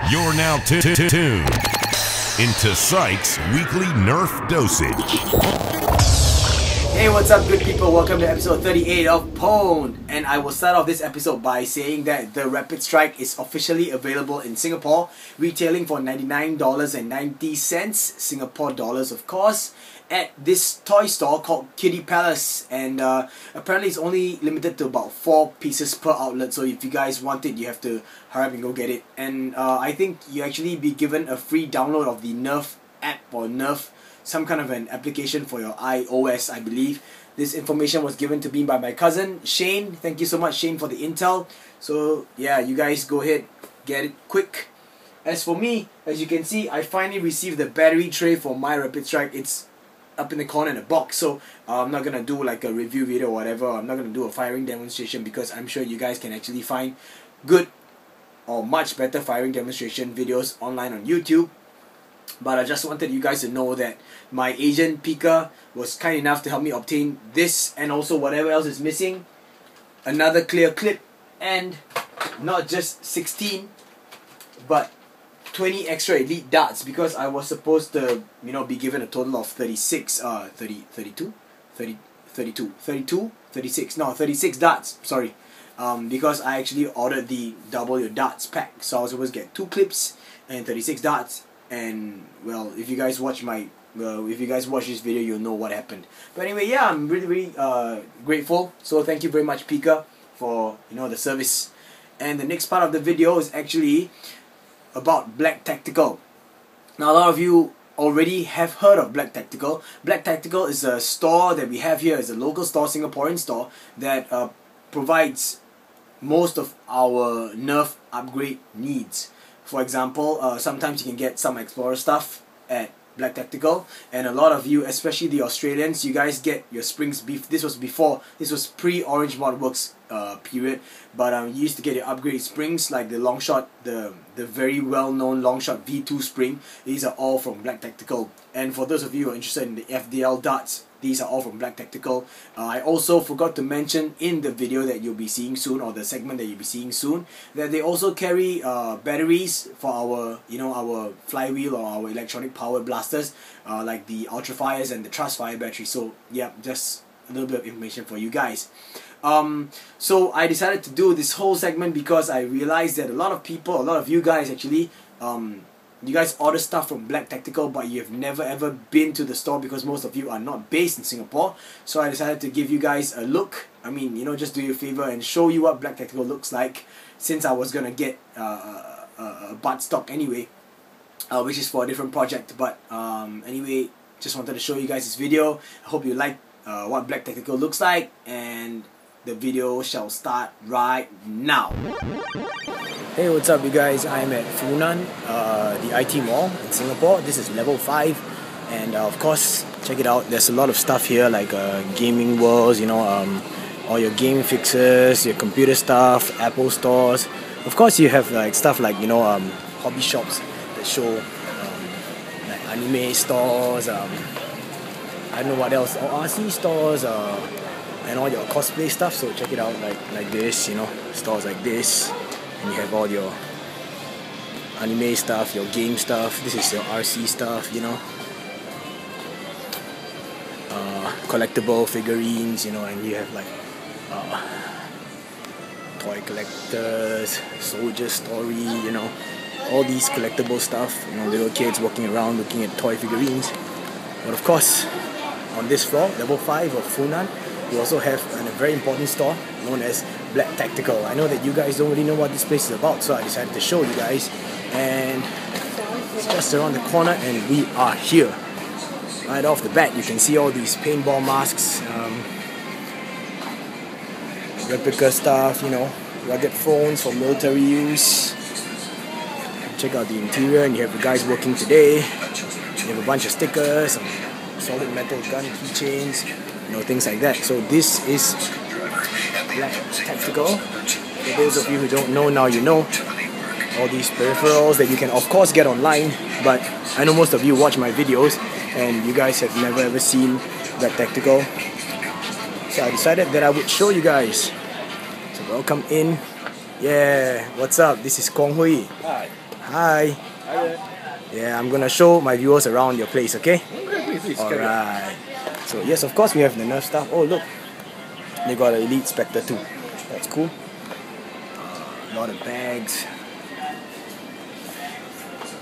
You're now tuned into Psych's weekly Nerf dosage. Hey, what's up, good people? Welcome to episode 38 of pwned. And I will start off this episode by saying that the Rapid Strike is officially available in Singapore, retailing for $99.90, Singapore dollars of course, at this toy store called Kitty Palace. And apparently it's only limited to about 4 pieces per outlet, so if you guys want it, you have to hurry up and go get it. And I think you actually be given a free download of the Nerf app, or Nerf, some kind of an application for your iOS, I believe. This information was given to me by my cousin Shane. Thank you so much, Shane, for the intel. So yeah, you guys go ahead, get it quick. As for me, as you can see, I finally received the battery tray for my Rapid Strike. It's up in the corner in a box, so I'm not gonna do like a review video or whatever. I'm not gonna do a firing demonstration because I'm sure you guys can actually find good or much better firing demonstration videos online on YouTube. But I just wanted you guys to know that my agent pSyk was kind enough to help me obtain this and also whatever else is missing. Another clear clip, and not just 16 but 20 extra elite darts, because I was supposed to, you know, be given a total of 36 darts, sorry. Because I actually ordered the double your darts pack, so I was supposed to get 2 clips and 36 darts. And well, if you guys watch this video, you'll know what happened. But anyway, yeah, I'm really grateful. So thank you very much, pSyk, for, you know, the service. And the next part of the video is actually about Black Tactical. Now, a lot of you already have heard of Black Tactical. Black Tactical is a store that we have here. It's a local store, Singaporean store, that provides most of our Nerf upgrade needs. For example, sometimes you can get some Explorer stuff at Black Tactical, and a lot of you, especially the Australians, you guys get your springs beef. This was pre-Orange Mod Works period, but you used to get your upgrade springs like the Longshot, the very well-known Longshot V2 spring. These are all from Black Tactical. And for those of you who are interested in the FDL darts, these are all from Black Tactical. I also forgot to mention in the video that you'll be seeing soon, or the segment that you'll be seeing soon, that they also carry batteries for our, you know, our flywheel or our electronic power blasters, like the Ultrafires and the Trustfire battery. So yeah, just a little bit of information for you guys. So I decided to do this whole segment because I realized that a lot of people, a lot of you guys actually, you guys order stuff from Black Tactical, but you've never ever been to the store because most of you are not based in Singapore. So I decided to give you guys a look. I mean, you know, just do you a favor and show you what Black Tactical looks like, since I was gonna get a butt stock anyway, which is for a different project. But anyway, just wanted to show you guys this video. I hope you like what Black Tactical looks like, and the video shall start right now. Hey, what's up you guys? I'm at Funan, the IT mall in Singapore. This is level 5, and of course, check it out. There's a lot of stuff here, like gaming worlds, you know, all your game fixes, your computer stuff, Apple stores. Of course, you have like stuff like, you know, hobby shops that show like anime stores, I don't know what else, or RC stores, and all your cosplay stuff. So check it out, like this, you know, stores like this. And you have all your anime stuff, your game stuff. This is your RC stuff, you know. Collectible figurines, you know, and you have like toy collectors, soldier story, you know, all these collectible stuff. You know, little kids walking around looking at toy figurines. But of course, on this floor, level 5 of Funan, we also have a very important store known as Black Tactical. I know that you guys don't really know what this place is about, so I decided to show you guys. And it's just around the corner, and we are here. Right off the bat, you can see all these paintball masks, replica stuff, you know, rugged phones for military use. Check out the interior, and you have the guys working today. You have a bunch of stickers, some solid metal gun keychains, you know, things like that. So this is Black Tactical. For those of you who don't know, now you know. All these peripherals that you can of course get online, but I know most of you watch my videos and you guys have never ever seen Black Tactical. So I decided that I would show you guys. So welcome in. Yeah, what's up? This is Kong Hui. Hi. Hi. Hi there. Yeah, I'm gonna show my viewers around your place, okay? Okay, please carry on. Alright. So yes, of course we have the Nerf stuff. Oh look, they got an Elite Spectre too. That's cool. A lot of bags.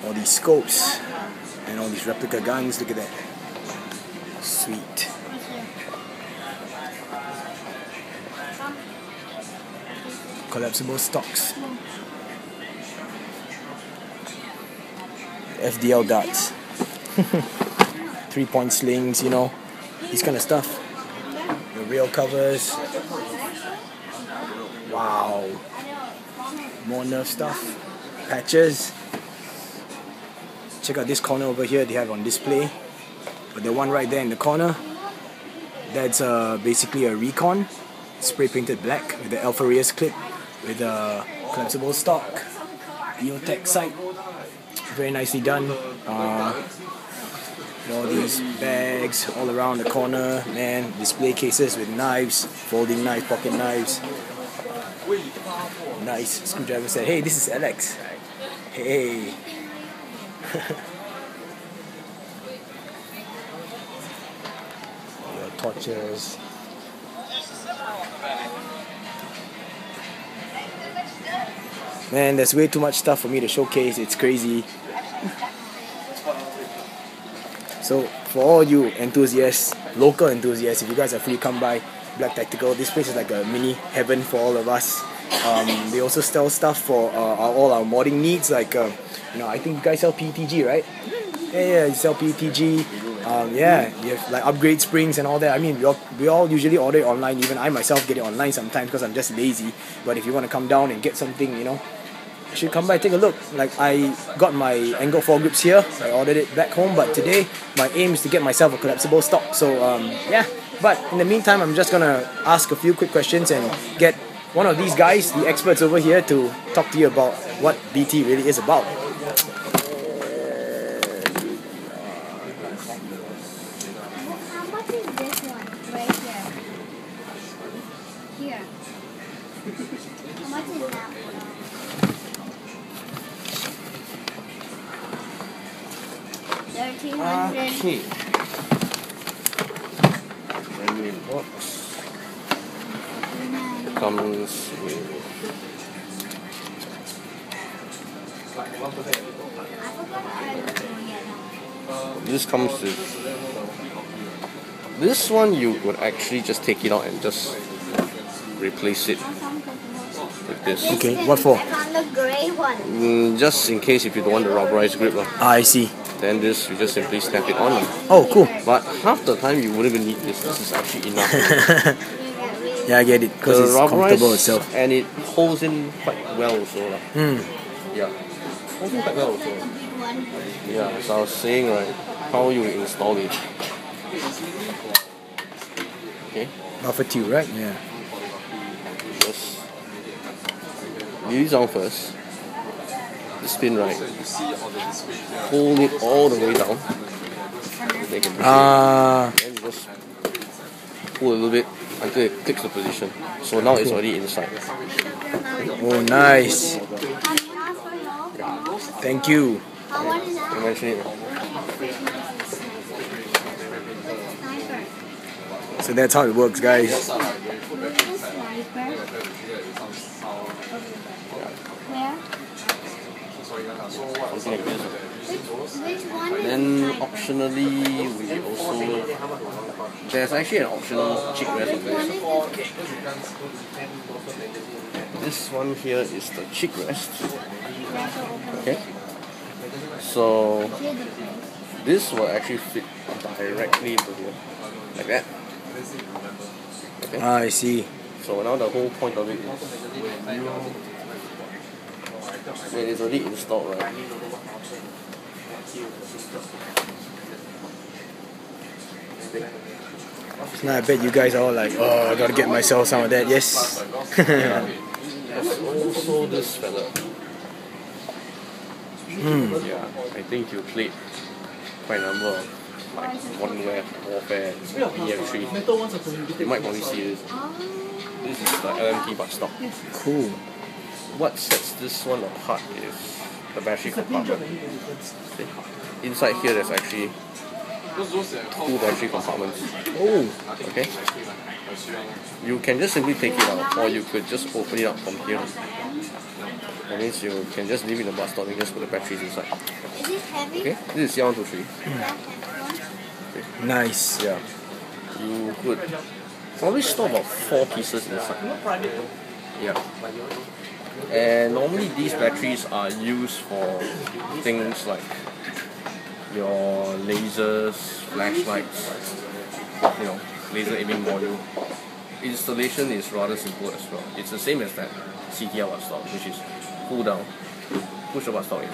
All these scopes and all these replica guns. Look at that. Sweet. Collapsible stocks. FDL darts. 3-point slings, you know, this kind of stuff. The rail covers. Wow. More Nerf stuff. Patches. Check out this corner over here they have on display. But the one right there in the corner, that's basically a Recon. Spray painted black with the Alpha Reyes clip with a collapsible stock. EOTech sight. Very nicely done. All these bags all around the corner, man. Display cases with knives, folding knives, pocket knives. Nice. Screwdriver said, "Hey, this is Alex." Hey. Your torches. Man, there's way too much stuff for me to showcase. It's crazy. So for all you enthusiasts, local enthusiasts, if you guys are free, come by Black Tactical. This place is like a mini heaven for all of us. They also sell stuff for all our modding needs. Like you know, I think you guys sell PETG, right? Yeah, you sell PETG. Yeah, you have like upgrade springs and all that. I mean, we all usually order it online. Even I myself get it online sometimes because I'm just lazy. But if you want to come down and get something, you know, you should come by, take a look. Like I got my Angle foregrips here. I ordered it back home, but today my aim is to get myself a collapsible stock. So yeah. But in the meantime, I'm just gonna ask a few quick questions and get one of these guys, the experts over here, to talk to you about what BT really is about. Here. How much is that? Okay. Brand new box. Comes with this comes with this one. You would actually just take it out and just replace it with this. Okay, what for? I found the grey one. Just in case if you don't want the rubberized grip, I see. then this you just simply snap it on. Oh, cool. But half the time you wouldn't even need this. This is actually enough. Yeah, I get it, because it's comfortable itself. And it holds in quite well also. Yeah. Holds in quite well also. Yeah, so I was saying, right, how you install it. Okay. Buffer tube, right? Yeah. Just leave it down first. The spin right. Hold it all the way down. Make it and just pull a little bit until it clicks the position. So now it's already inside. Oh, nice. Thank you. You mention it. So that's how it works, guys. Something like this. Then optionally we also there's actually an optional cheek rest of this. This one here is the cheek rest. Okay. So this will actually fit directly into here. Like that. Okay. I see. So now the whole point of it is when it's already installed, right? So now I bet you guys are all like, oh, I gotta get myself some of that. Yes. There's also this fella. Yeah, I think you played quite a number of like Modern Warfare, EM3. You might probably see this. This is the LMT buttstock. Cool. what sets this one apart is the battery compartment. See? Inside here there's actually 2 battery compartments. Oh. Okay. You can just simply take it out, or you could just open it up from here. That means you can just leave it in the buttstock and just put the batteries inside. Is it heavy? Okay, this is C123. Nice. Yeah. You could probably store about 4 pieces inside. Yeah. And normally these batteries are used for things like your lasers, flashlights, laser aiming module. Installation is rather simple as well. It's the same as that CTL buttstock, which is pull down, push the buttstock in,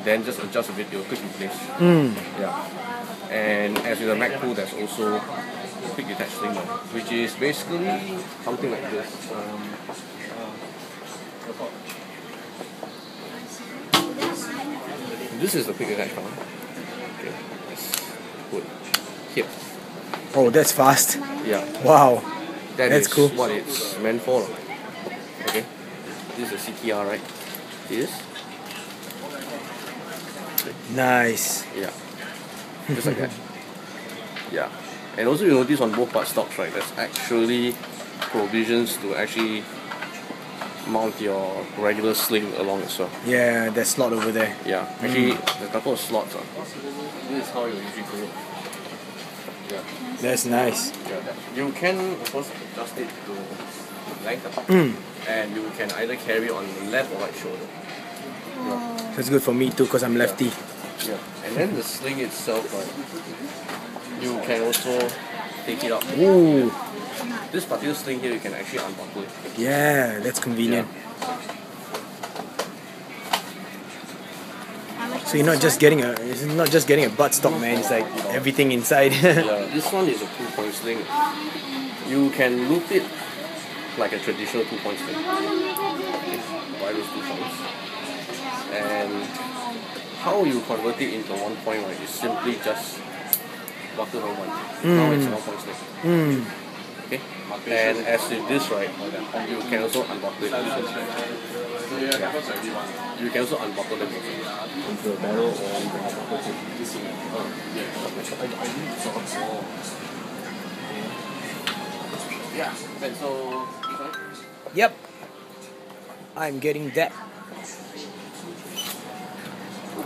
then just adjust a bit, it will click in place. Yeah. And as with the Magpul, there's also quick detach sling, which is basically something like this. This is the quick detach one. Okay, let's put here. Oh, that's fast. Yeah. Wow. That's cool. What it's meant for. Okay. This is a CTR, right? This. Nice. Yeah. Just like that. Yeah. And also you notice on both buttstocks, right, there's actually provisions to actually mount your regular sling along as well. Yeah, that slot over there. Yeah. Actually, there's a couple of slots. This is how you usually do it. Yeah. That's nice. Yeah. You can, of course, adjust it to length. And you can either carry on the left or right shoulder. Yeah. That's good for me too, because I'm lefty. Yeah. And then the sling itself, right, you can also take it out. Ooh. This particular sling here, you can actually unbuckle it. Yeah, that's convenient. So you're not just getting a buttstock, man. It's like everything inside. Yeah, this one is a 2-point sling. You can loop it like a traditional 2-point sling. By those 2 points. And how you convert it into 1 point, right, is simply just buckle on one. Now it's a 1-point sling. Okay? And as with this, right, you can also unbuckle it. Yeah. You can also unbuckle them into a barrel or into a buckle. Yeah. And so, Yep. I'm getting that.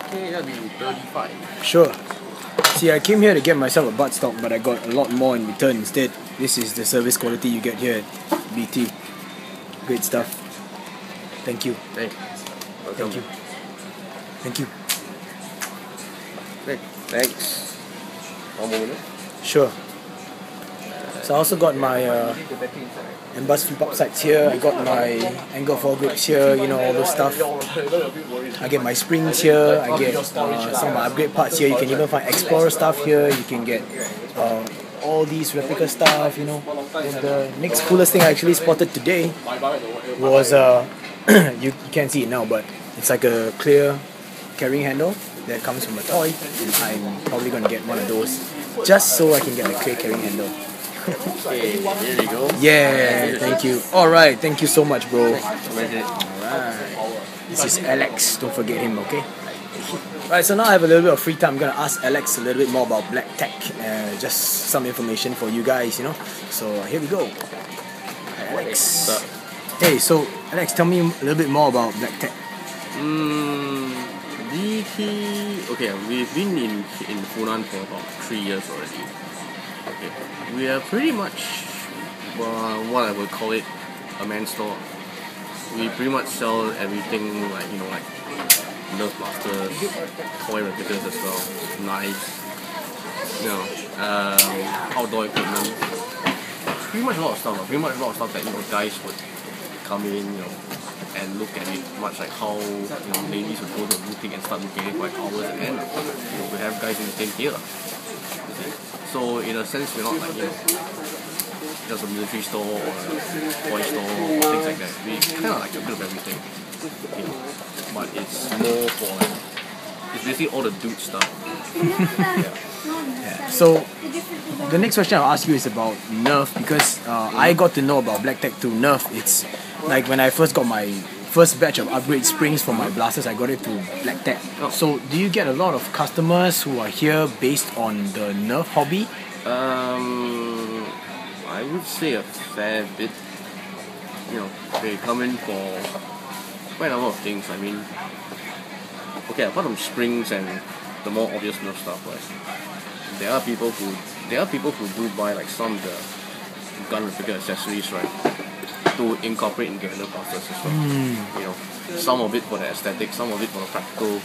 okay, that'll be 35. Sure. See, I came here to get myself a buttstock, but I got a lot more in return instead. This is the service quality you get here at BT. Great stuff. Thank you. Hey. Thank you. Thank you. Hey. Thanks. One more minute. Sure. So I also got my emboss flip up sights here. I got my angle foregrips here, all those stuff. I get my springs here. I get some of my upgrade parts here. You can even find Explorer stuff here. You can get all these replica stuff, And the next coolest thing I actually spotted today was, you can't see it now, but it's like a clear carrying handle that comes from a toy. And I'm probably going to get one of those just so I can get a clear carrying handle. Okay, here we go. Yeah, thank you. Alright, thank you so much, bro. Alright. This is Alex, don't forget him, okay? Right, so now I have a little bit of free time. I'm gonna ask Alex a little bit more about black tech. Just some information for you guys, So here we go. Alex. Hey, so Alex, tell me a little bit more about black tech. DT. Okay, we've been in Funan for about 3 years already. Okay, we are pretty much what I would call it a man store. We pretty much sell everything like Nerf blasters, toy replicas as well, knives, outdoor equipment. Pretty much a lot of stuff. Pretty much a lot of stuff that guys would come in, and look at it. Much like how ladies would go to a boutique and start looking at it for like hours and end. We have guys in the same tier. So in a sense, we're not like just a military store or a toy store or things like that. We kind of like a bit of everything, but it's more for it's basically all the dude stuff. Yeah. So the next question I'll ask you is about Nerf, because I got to know about black tech through Nerf. It's like when I first got my first batch of upgrade springs for my blasters. I got it through Black Tech. Oh. So do you get a lot of customers who are here based on the Nerf hobby? I would say a fair bit. You know, they come in for quite a number of things. I mean, okay, apart from springs and the more obvious Nerf stuff, right? There are people who do buy like some of the gun replica accessories, right, to incorporate into their Nerf blasters as well. You know, some of it for the aesthetic, some of it for the practical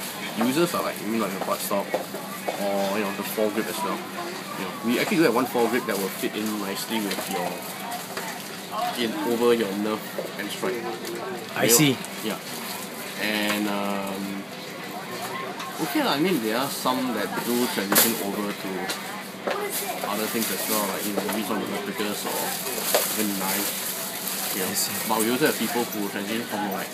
users, are like you mean like the buttstock or you know the foregrip as well. You know, we actually do have one foregrip that will fit in nicely with your over your Nerf and strike. I see. Yeah, and okay, I mean there are some that do transition over to other things as well, like you know maybe some replicas or even knives. Yeah, but we also have people who transition from like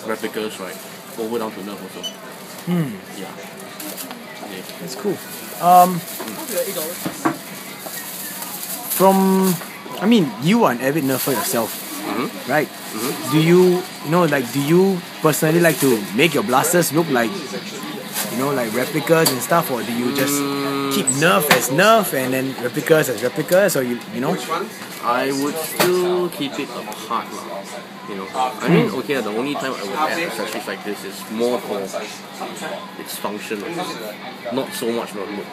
replicas, right, over down to Nerf also. Yeah. Okay. That's cool. I mean, you are an avid Nerfer yourself, right? Do you personally like to make your blasters look like, like replicas and stuff, or do you just keep Nerf as Nerf and then replicas as replicas, or you know? I would still keep it apart, you know. I mean, okay, the only time I would add accessories like this is more for its function, not so much about look.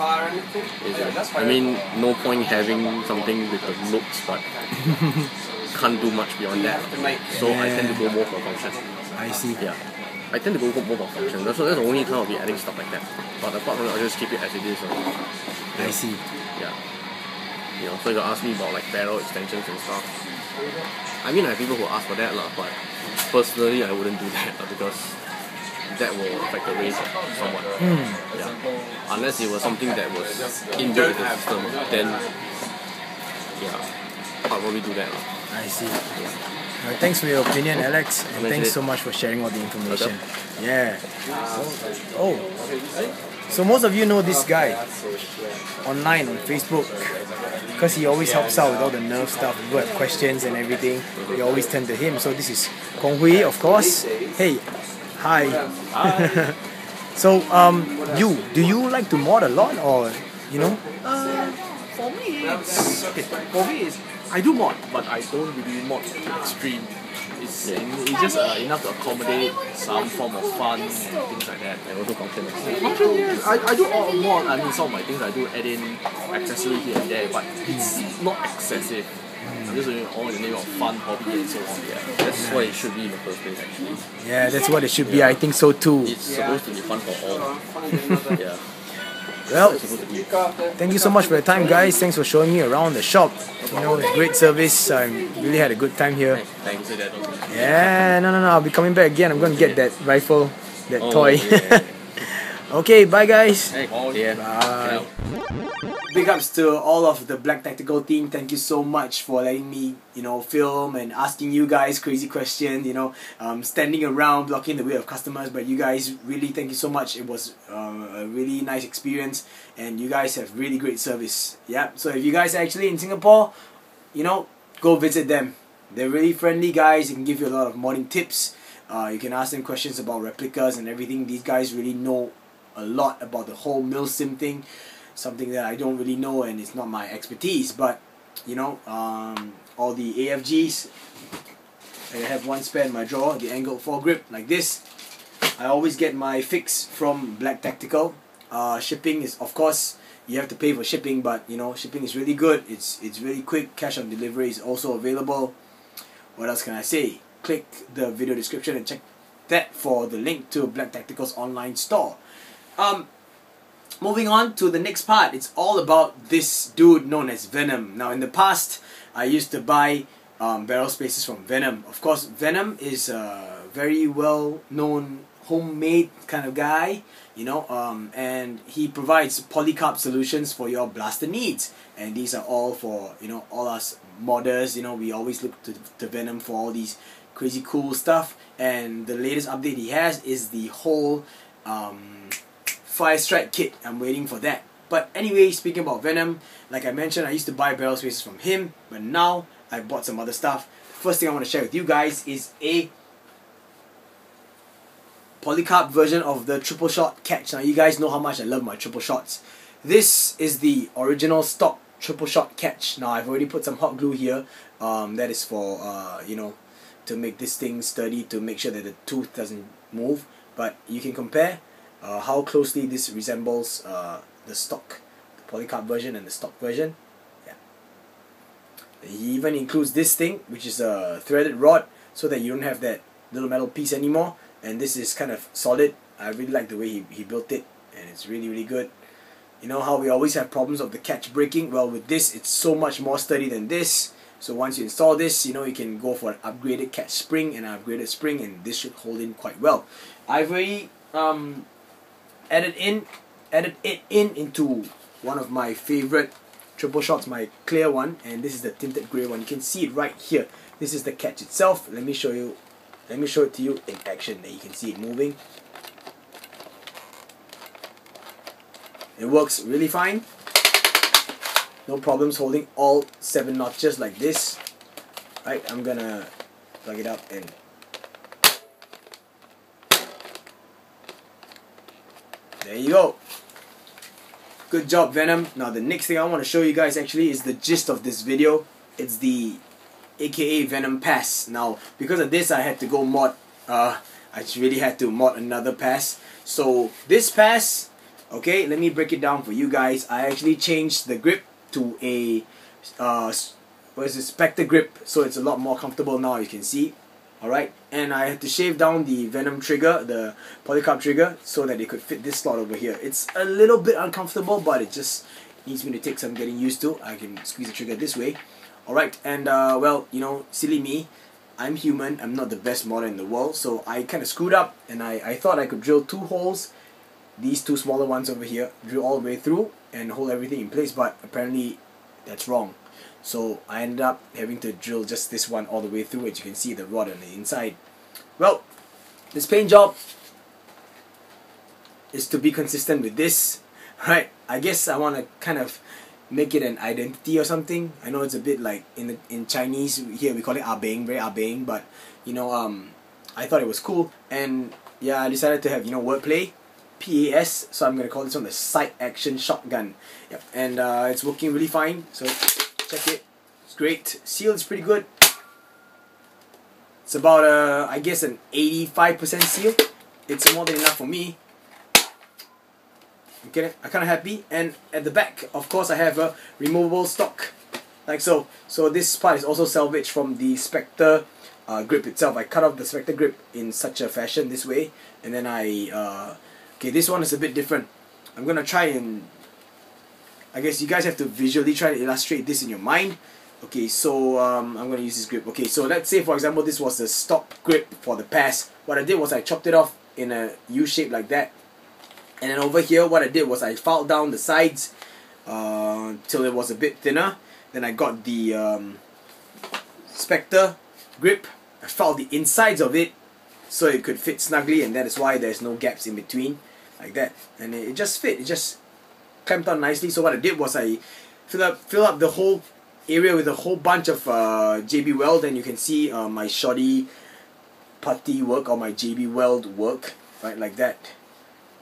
I mean, no point having something with the looks, but can't do much beyond that. So I tend to go more for function. I see. Yeah. I tend to go more for function. So that's the only time I'll be adding stuff like that. But apart from that, I'll just keep it as it is. I see. Yeah. You know, so you ask me about like barrel extensions and stuff. I mean, I have people who ask for that, but personally, I wouldn't do that because that will affect the range somewhat. Yeah. Unless it was something that was inbuilt into the system, then yeah, I'll probably do that. I see. Yeah. Thanks for your opinion, Alex, and thanks so much for sharing all the information. Yeah. So most of you know this guy online on Facebook because he always helps out with all the Nerf stuff. People have questions and everything. They always turn to him. So this is Kong Hui, of course. Hey, hi. So do you like to mod a lot, or you know? For me, I do mod, but I don't really mod to the extreme. It's just enough to accommodate some form of fun and things like that. And also function. Function, yes. I do all mod. I mean, some of my things I do add in accessory here and there, but it's not excessive. I'm just doing it all in the name of fun, hobby, and so on. Yeah, that's what it should be in the first place, actually. Yeah, that's what it should be. I think so too. It's supposed to be fun for all. Yeah. Well, thank you so much for your time, guys. Thanks for showing me around the shop. You know, it's great service. I really had a good time here. Thanks. Yeah, no. I'll be coming back again. I'm going to get that rifle, that toy. Yeah. Okay, bye, guys. Hey, yeah. Bye. Big ups to all of the Black Tactical team. Thank you so much for letting me, film and asking you guys crazy questions, standing around blocking the way of customers. But you guys, really, thank you so much. It was a really nice experience, and you guys have really great service. Yeah, so if you guys are actually in Singapore, go visit them. They're really friendly guys. They can give you a lot of modding tips. You can ask them questions about replicas and everything. These guys really know a lot about the whole milsim thing. Something that I don't really know, and it's not my expertise, but all the AFGs, I have one spare in my drawer, the angled foregrip like this. I always get my fix from Black Tactical. Shipping is, of course, you have to pay for shipping, but shipping is really good. It's really quick. Cash on delivery is also available. What else can I say? Click the video description and check that for the link to Black Tactical's online store. Moving on to the next part, it's all about this dude known as Venom. Now, in the past, I used to buy barrel spacers from Venom. Of course, Venom is a very well-known homemade kind of guy, and he provides Polycarb solutions for your blaster needs. And these are all for, all us modders. We always look to Venom for all these crazy cool stuff. And the latest update he has is the whole Fire Strike kit. I'm waiting for that. But anyway, speaking about Venom, like I mentioned, I used to buy barrel spacers from him, but now I bought some other stuff first thing I want to share with you guys is a Polycarb version of the triple shot catch. Now you guys know how much I love my triple shots. This is the original stock triple shot catch. Now I've already put some hot glue here. That is for you know, to make this thing sturdy, to make sure that the tooth doesn't move. But you can compare how closely this resembles the stock, the Polycarb version and the stock version. Yeah. He even includes this thing, which is a threaded rod, so that you don't have that little metal piece anymore. And this is kind of solid. I really like the way he built it, and it's really good. You know how we always have problems of the catch breaking? Well, with this, it's so much more sturdy than this. So once you install this, you know, you can go for an upgraded catch spring and an upgraded spring, and this should hold in quite well. I've already added it into one of my favorite triple shots, my clear one, and this is the tinted grey one. You can see it right here. This is the catch itself. Let me show you. Let me show it to you in action. That you can see it moving. It works really fine. No problems holding all 7 notches like this. Right, I'm gonna plug it up and there you go. Good job, Venom. Now the next thing I want to show you guys actually is the gist of this video. It's the aka Venom pass. Now because of this, I had to go mod. I just really had to mod another pass. So this pass, okay, let me break it down for you guys. I actually changed the grip to a what is it, Spectre grip, so it's a lot more comfortable now, you can see. Alright, and I had to shave down the Venom trigger, the Polycarb trigger, so that it could fit this slot over here. It's a little bit uncomfortable, but it just needs me to take some getting used to. I can squeeze the trigger this way. Alright, and well, you know, silly me, I'm human, I'm not the best modder in the world, so I kind of screwed up, and I thought I could drill 2 holes, these 2 smaller ones over here, drill all the way through and hold everything in place, but apparently that's wrong. So I ended up having to drill just this one all the way through, as you can see the rod on the inside. Well, this paint job is to be consistent with this, right? I guess I want to kind of make it an identity or something. I know it's a bit like in Chinese here we call it abeng, very abeng, but you know, I thought it was cool, and yeah, I decided to have, you know, wordplay, PAS, so I'm gonna call this one the Sight Action Shotgun. Yep, and it's working really fine. So check it, it's great. Seal is pretty good. It's about I guess an 85% seal. It's more than enough for me. Okay, I'm kind of happy. And at the back, of course, I have a removable stock, like so. So this part is also salvaged from the Spectre grip itself. I cut off the Spectre grip in such a fashion this way, and then I okay, this one is a bit different. I'm gonna try and, I guess you guys have to visually try to illustrate this in your mind. Okay, so I'm gonna use this grip. Okay, so let's say for example this was the stock grip for the pass. What I did was I chopped it off in a U shape like that, and then over here what I did was I filed down the sides till it was a bit thinner. Then I got the Spectre grip. I filed the insides of it so it could fit snugly, and that is why there's no gaps in between, like that. And it just fit. It just clamped on nicely. So what I did was I fill up the whole area with a whole bunch of JB Weld, and you can see my shoddy putty work or my JB Weld work, right, like that.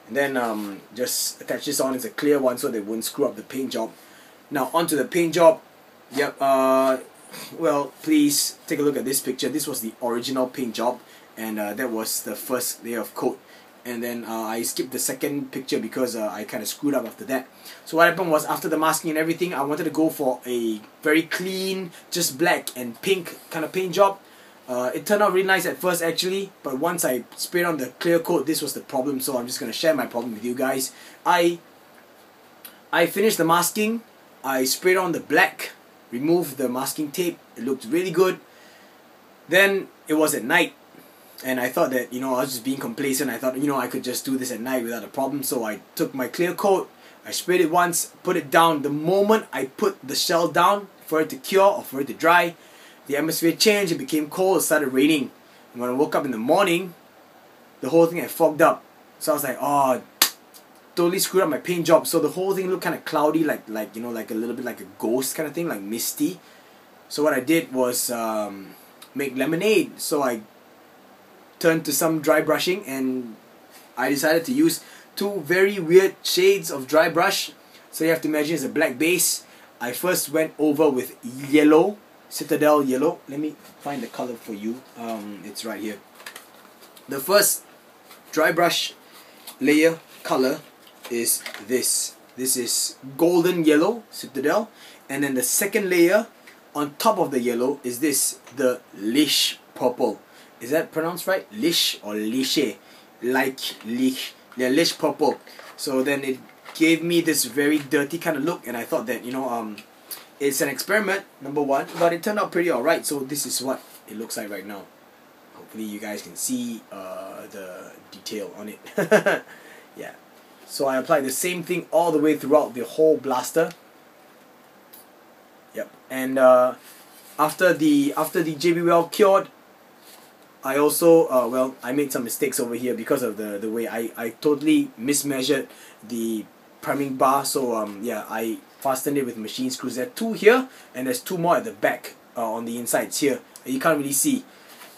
And then just attach this on. It's a clear one so they won't screw up the paint job. Now onto the paint job. Yep. Well, please take a look at this picture. This was the original paint job, and that was the first layer of coat. And then I skipped the second picture because I kind of screwed up after that. So what happened was, after the masking and everything, I wanted to go for a very clean, just black and pink kind of paint job. It turned out really nice at first actually, but once I sprayed on the clear coat, this was the problem. So I'm just going to share my problem with you guys. I finished the masking, I sprayed on the black, removed the masking tape, it looked really good. Then it was at night, and I thought that, you know, I was just being complacent. I thought, you know, I could just do this at night without a problem. So I took my clear coat, I sprayed it once, put it down. The moment I put the shell down for it to cure or for it to dry, the atmosphere changed, it became cold, it started raining. And when I woke up in the morning, the whole thing had fogged up. So I was like, oh, totally screwed up my paint job. So the whole thing looked kind of cloudy, like you know, like a little bit like a ghost kind of thing, like misty. So what I did was make lemonade. So I turned to some dry brushing, and I decided to use two very weird shades of dry brush. So you have to imagine it's a black base. I first went over with yellow, Citadel yellow. Let me find the color for you. It's right here. The first dry brush layer color is this. This is golden yellow, Citadel. And then the second layer on top of the yellow is this, the lish purple. Is that pronounced right? Lish or lishe? Like lish. Yeah, lish purple. So then it gave me this very dirty kind of look, and I thought that, you know, it's an experiment, number one, but it turned out pretty alright. So this is what it looks like right now. Hopefully you guys can see the detail on it. Yeah. So I applied the same thing all the way throughout the whole blaster. Yep. And after the JB Well cured, I also well, I made some mistakes over here because of the way I totally mismeasured the priming bar. So yeah, I fastened it with machine screws. There are two here, and there's two more at the back on the insides here. You can't really see.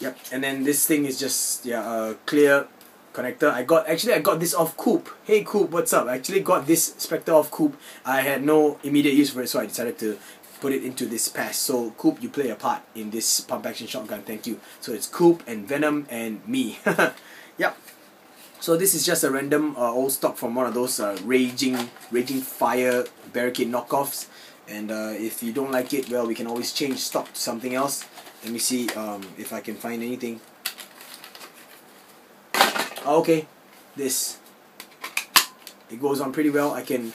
Yep. And then this thing is just, yeah, a clear connector. I got this off Coop. Hey Coop, what's up? I actually got this Spectre off Coop. I had no immediate use for it, so I decided to put it into this pass. So Coop, you play a part in this pump action shotgun. Thank you. So it's Coop and Venom and me. Yep. So this is just a random old stock from one of those raging fire barricade knockoffs. And if you don't like it, well, we can always change stock to something else. Let me see if I can find anything. Okay, this, it goes on pretty well. I can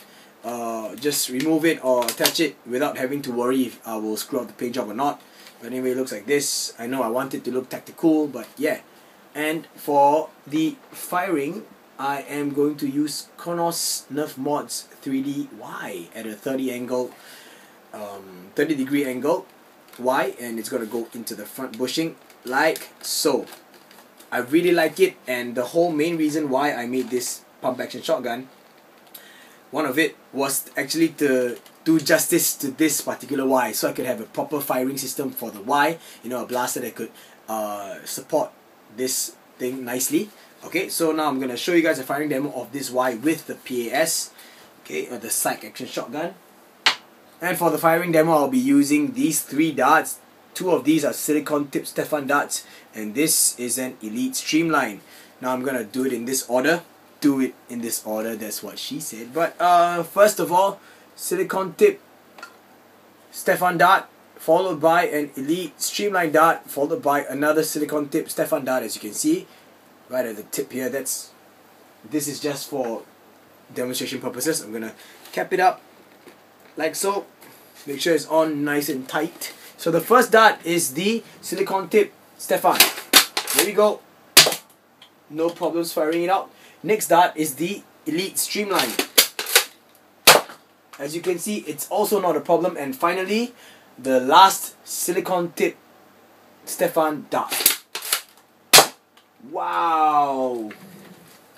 just remove it or attach it without having to worry if I will screw up the paint job or not. But anyway, it looks like this. I know I want it to look tactical, but yeah. And for the firing, I am going to use Kronos Nerf Mods 3D-Y at a 30 degree angle Y, and it's gonna go into the front bushing like so. I really like it, and the whole main reason why I made this pump action shotgun, one of it was actually to do justice to this particular Y, so I could have a proper firing system for the Y, you know, a blaster that could support this thing nicely. Okay, so now I'm gonna show you guys a firing demo of this Y with the PAS, okay, the PSyk action shotgun. And for the firing demo, I'll be using these three darts. Two of these are silicone tip Stefan darts, and this is an Elite Streamline. Now I'm gonna do it in this order. Do it in this order, that's what she said. But first of all, silicone tip Stefan dart, followed by an Elite Streamline dart, followed by another silicone tip Stefan dart, as you can see right at the tip here. This is just for demonstration purposes. I'm gonna cap it up like so. Make sure it's on nice and tight. So the first dart is the silicone tip Stefan. There we go. No problems firing it out. Next dart is the Elite Streamline. As you can see, it's also not a problem. And finally, the last silicone tip Stefan dart. Wow.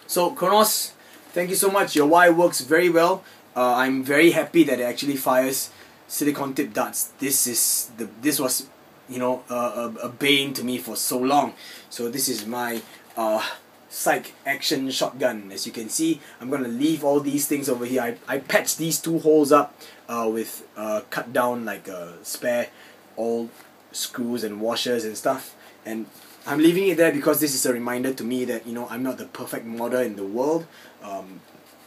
So Kronos, thank you so much. Your Y works very well. I'm very happy that it actually fires silicone tip darts. This was, you know, a bane to me for so long. So this is my PSyk action shotgun. As you can see, I'm gonna leave all these things over here. I patched these two holes up with cut down like spare old screws and washers and stuff, and I'm leaving it there because this is a reminder to me that, you know, I'm not the perfect modder in the world.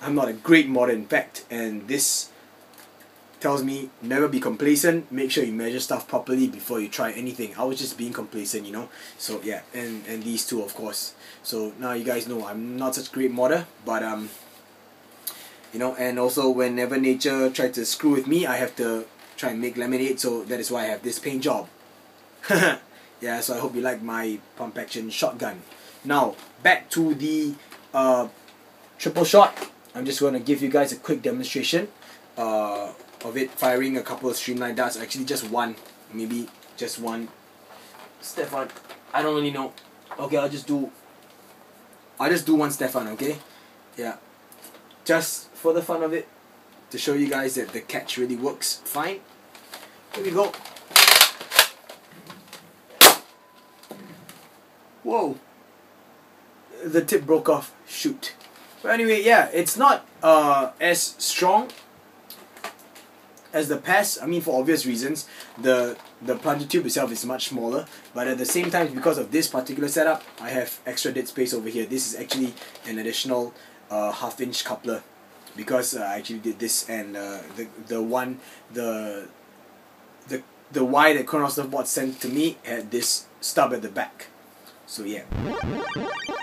I'm not a great modder, in fact, and this tells me never be complacent. Make sure you measure stuff properly before you try anything. I was just being complacent, you know. So yeah, and these two, of course. So now you guys know I'm not such a great modder, but you know, and also whenever nature tries to screw with me, I have to try and make lemonade. So that is why I have this paint job. Yeah, so I hope you like my pump action shotgun. Now back to the triple shot. I'm just going to give you guys a quick demonstration of it firing a couple of streamline darts. Actually just one, maybe just one Stefan. I don't really know. Okay, I'll just do one Stefan, okay? Yeah, just for the fun of it, to show you guys that the catch really works fine. Here we go. Whoa. The tip broke off. Shoot. But anyway, yeah, it's not as strong as the PES. I mean, for obvious reasons. The plunger tube itself is much smaller, but at the same time, because of this particular setup, I have extra dead space over here. This is actually an additional half-inch coupler, because I actually did this, and the wire that Chronos Bot sent to me had this stub at the back. So yeah.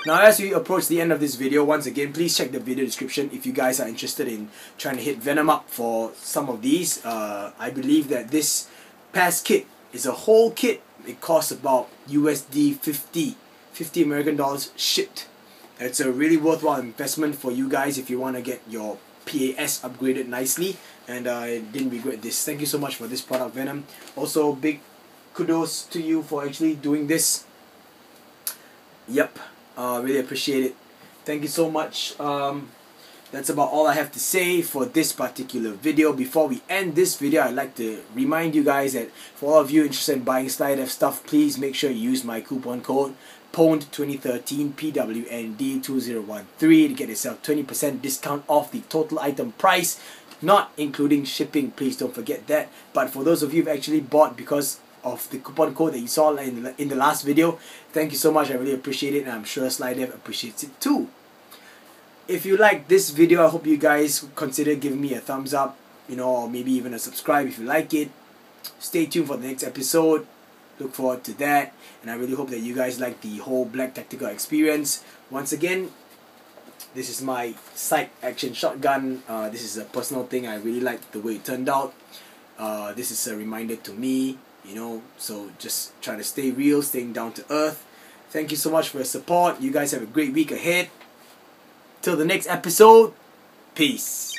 Now as we approach the end of this video, once again, please check the video description if you guys are interested in trying to hit Venom up for some of these. I believe that this PAS kit is a whole kit. It costs about USD 50 American dollars shipped. It's a really worthwhile investment for you guys if you want to get your PAS upgraded nicely, and I didn't regret this. Thank you so much for this product, Venom. Also, big kudos to you for actually doing this. Yep, really appreciate it. Thank you so much. That's about all I have to say for this particular video. Before we end this video, I'd like to remind you guys that for all of you interested in buying SlyDev stuff, please make sure you use my coupon code PWND2013 PWND 2013 to get yourself 20% discount off the total item price, not including shipping. Please don't forget that. But for those of you who've actually bought because of the coupon code that you saw in the last video, thank you so much. I really appreciate it, and I'm sure SlyDev appreciates it too. If you like this video, I hope you guys consider giving me a thumbs up, or maybe even a subscribe if you like it. Stay tuned for the next episode. Look forward to that, and I really hope that you guys like the whole Black Tactical experience. Once again, this is my PSyk action shotgun. This is a personal thing. I really like the way it turned out. This is a reminder to me, so just try to stay real, staying down to earth. Thank you so much for your support. You guys have a great week ahead. Till the next episode, peace.